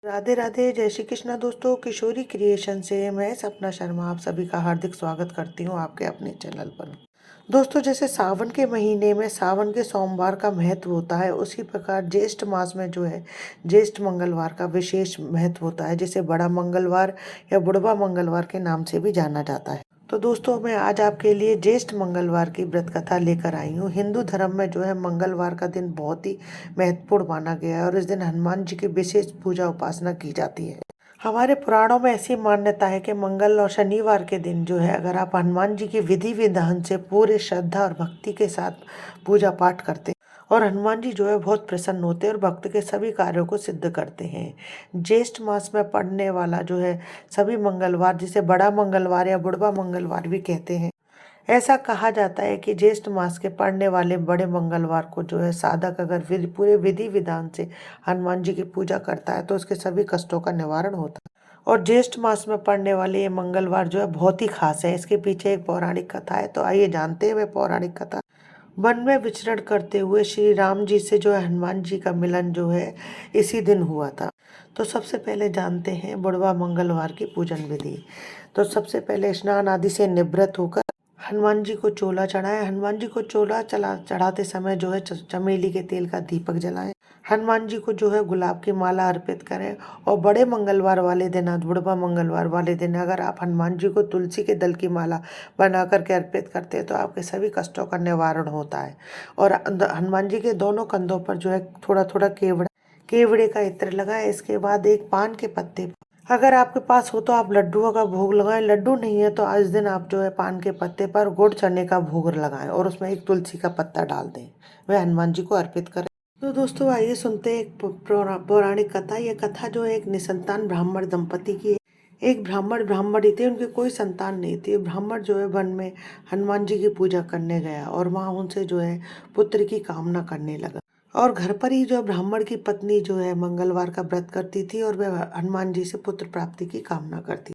राधे राधे, जय श्री कृष्णा दोस्तों। किशोरी क्रिएशन से मैं सपना शर्मा आप सभी का हार्दिक स्वागत करती हूँ आपके अपने चैनल पर। दोस्तों, जैसे सावन के महीने में सावन के सोमवार का महत्व होता है, उसी प्रकार ज्येष्ठ मास में जो है ज्येष्ठ मंगलवार का विशेष महत्व होता है, जिसे बड़ा मंगलवार या बुढ़वा मंगलवार के नाम से भी जाना जाता है। तो दोस्तों, मैं आज आपके लिए ज्येष्ठ मंगलवार की व्रत कथा लेकर आई हूँ। हिंदू धर्म में जो है मंगलवार का दिन बहुत ही महत्वपूर्ण माना गया है और इस दिन हनुमान जी की विशेष पूजा उपासना की जाती है। हमारे पुराणों में ऐसी मान्यता है कि मंगल और शनिवार के दिन जो है, अगर आप हनुमान जी की विधि विधान से पूरे श्रद्धा और भक्ति के साथ पूजा पाठ करते हैं और हनुमान जी जो है बहुत प्रसन्न होते हैं और भक्त के सभी कार्यों को सिद्ध करते हैं। ज्येष्ठ मास में पड़ने वाला जो है सभी मंगलवार, जिसे बड़ा मंगलवार या बुढ़वा मंगलवार भी कहते हैं, ऐसा कहा जाता है कि ज्येष्ठ मास के पड़ने वाले बड़े मंगलवार को जो है साधक अगर पूरे विधि विधान से हनुमान जी की पूजा करता है तो उसके सभी कष्टों का निवारण होता है। और ज्येष्ठ मास में पड़ने वाले ये मंगलवार जो है बहुत ही खास है। इसके पीछे एक पौराणिक कथा है, तो आइए जानते हैं वे पौराणिक कथा। वन में विचरण करते हुए श्री राम जी से जो है हनुमान जी का मिलन जो है इसी दिन हुआ था। तो सबसे पहले जानते हैं बुढ़वा मंगलवार की पूजन विधि। तो सबसे पहले स्नान आदि से निवृत्त होकर हनुमान जी को चोला चढ़ाएं। हनुमान जी को चोला चढ़ाते समय जो है चमेली के तेल का दीपक जलाएं। हनुमान जी को जो है गुलाब की माला अर्पित करें। और बड़े मंगलवार वाले दिन, बुढ़वा मंगलवार वाले दिन, अगर आप हनुमान जी को तुलसी के दल की माला बना करके अर्पित करते हैं तो आपके सभी कष्टों का निवारण होता है। और हनुमान जी के दोनों कंधों पर जो है थोड़ा थोड़ा केवड़े का इत्र लगाएं। इसके बाद एक पान के पत्ते, अगर आपके पास हो तो आप लड्डुओं का भोग लगाएं, लड्डू नहीं है तो आज दिन आप जो है पान के पत्ते पर गुड़ चने का भोग लगाएं और उसमें एक तुलसी का पत्ता डाल दें, वह हनुमान जी को अर्पित करें। तो दोस्तों, आइए सुनते हैं एक पौराणिक कथा। यह कथा जो है एक निसंतान ब्राह्मण दंपति की है। एक ब्राह्मणी थे, उनके कोई संतान नहीं थी। ब्राह्मण जो है वन में हनुमान जी की पूजा करने गया और वहाँ उनसे जो है पुत्र की कामना करने लगा। और घर पर ही जो ब्राह्मण की पत्नी जो है मंगलवार का व्रत करती थी और वह हनुमान जी से पुत्र प्राप्ति की कामना करती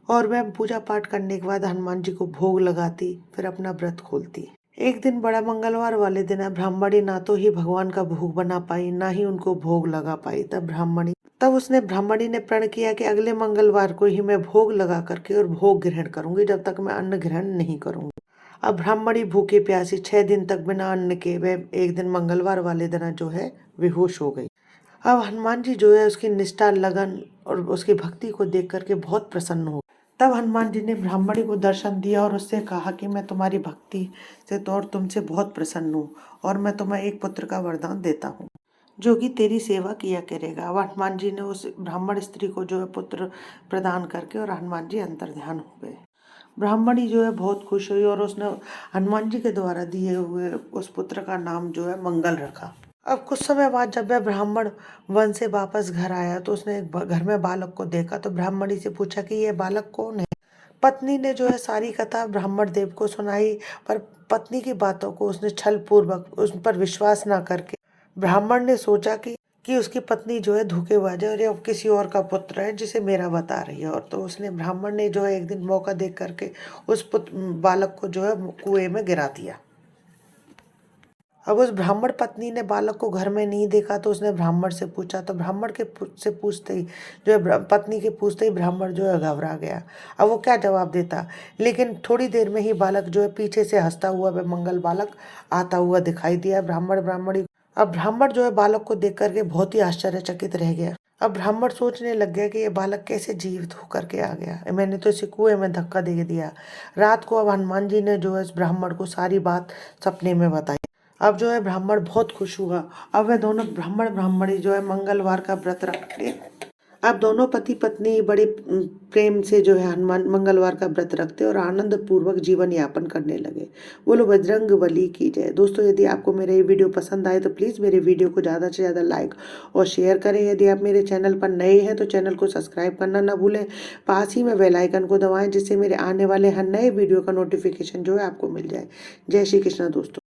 और वह पूजा पाठ करने के बाद हनुमान जी को भोग लगाती, फिर अपना व्रत खोलती। एक दिन बड़ा मंगलवार वाले दिन ब्राह्मणी ना तो ही भगवान का भोग बना पाई, ना ही उनको भोग लगा पाई। तब उसने ब्राह्मणी ने प्रण किया कि अगले मंगलवार को ही मैं भोग लगा करके और भोग ग्रहण करूंगी, जब तक मैं अन्न ग्रहण नहीं करूंगी। अब ब्राह्मणी भूखे प्यासी 6 दिन तक बिना अन्न के वह एक दिन मंगलवार वाले दिन जो है बेहोश हो गई। अब हनुमान जी जो है उसकी निष्ठा, लगन और उसकी भक्ति को देख करके बहुत प्रसन्न हो। तब हनुमान जी ने ब्राह्मणी को दर्शन दिया और उससे कहा कि मैं तुम्हारी भक्ति से तो और तुमसे बहुत प्रसन्न हूँ और मैं तुम्हें एक पुत्र का वरदान देता हूँ जो कि तेरी सेवा किया करेगा। अब हनुमान जी ने उस ब्राह्मण स्त्री को जो है पुत्र प्रदान करके और हनुमान जी अंतर्ध्यान हो गए। ब्राह्मणी जो है बहुत खुश हुई और उसने हनुमान जी के द्वारा दिए हुए उस पुत्र का नाम जो है मंगल रखा। अब कुछ समय बाद जब वह ब्राह्मण वन से वापस घर आया तो उसने एक घर में बालक को देखा। तो ब्राह्मणी से पूछा कि यह बालक कौन है। पत्नी ने जो है सारी कथा ब्राह्मण देव को सुनाई, पर पत्नी की बातों को उसने छल पूर्वक उस पर विश्वास न करके ब्राह्मण ने सोचा कि उसकी पत्नी जो है धोखेबाज है और ये किसी और का पुत्र है जिसे मेरा बता रही है। और तो उसने ब्राह्मण ने जो है एक दिन मौका देख करके उस बालक को जो है कुएं में गिरा दिया। अब उस ब्राह्मण पत्नी ने बालक को घर में नहीं देखा तो उसने ब्राह्मण से पूछा। तो ब्राह्मण के से पूछते ही जो है पत्नी के पूछते ही ब्राह्मण जो है घबरा गया। अब वो क्या जवाब देता, लेकिन थोड़ी देर में ही बालक जो है पीछे से हंसता हुआ वह मंगल बालक आता हुआ दिखाई दिया। ब्राह्मण जो है बालक को देख करके बहुत ही आश्चर्यचकित रह गया। अब ब्राह्मण सोचने लग गया कि ये बालक कैसे जीवित होकर के आ गया, मैंने तो इसे कुएं में धक्का दे दिया। रात को अब हनुमान जी ने जो है इस ब्राह्मण को सारी बात सपने में बताई। अब जो है ब्राह्मण बहुत खुश हुआ। अब वह दोनों ब्राह्मणी जो है मंगलवार का व्रत रखते। अब दोनों पति पत्नी बड़े प्रेम से जो है हनुमान मंगलवार का व्रत रखते और आनंद पूर्वक जीवन यापन करने लगे। बोलो बजरंग बली की जय। दोस्तों, यदि आपको मेरा ये वीडियो पसंद आए तो प्लीज़ मेरे वीडियो को ज़्यादा से ज़्यादा लाइक और शेयर करें। यदि आप मेरे चैनल पर नए हैं तो चैनल को सब्सक्राइब करना ना भूलें। पास ही में बेल आइकन को दबाएं जिससे मेरे आने वाले हर नए वीडियो का नोटिफिकेशन जो है आपको मिल जाए। जय श्री कृष्ण दोस्तों।